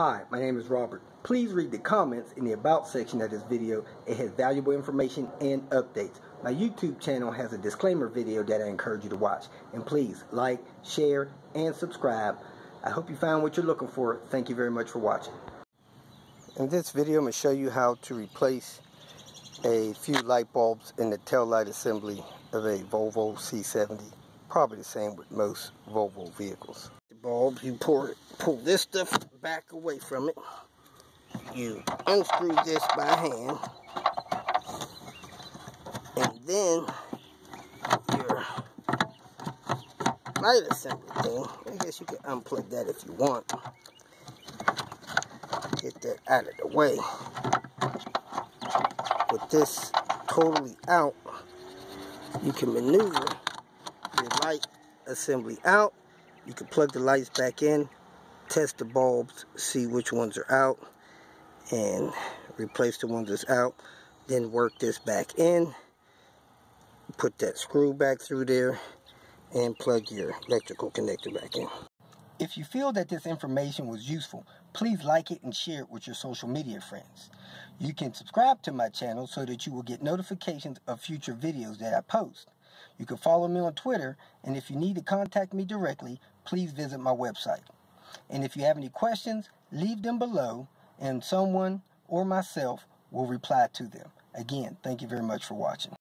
Hi, my name is Robert. Please read the comments in the About section of this video. It has valuable information and updates. My YouTube channel has a disclaimer video that I encourage you to watch. And please like, share, and subscribe. I hope you found what you're looking for. Thank you very much for watching. In this video, I'm going to show you how to replace a few light bulbs in the tail light assembly of a Volvo C70. Probably the same with most Volvo vehicles. The bulb, you pull this stuff back away from it. You unscrew this by hand, and then your light assembly thing, I guess you can unplug that if you want. Get that out of the way. With this totally out, you can maneuver your light assembly out. You can plug the lights back in, test the bulbs, see which ones are out, and replace the ones that's out. Then work this back in, put that screw back through there, and plug your electrical connector back in. If you feel that this information was useful, please like it and share it with your social media friends. You can subscribe to my channel so that you will get notifications of future videos that I post. You can follow me on Twitter, and if you need to contact me directly, please visit my website. And if you have any questions, leave them below, and someone or myself will reply to them. Again, thank you very much for watching.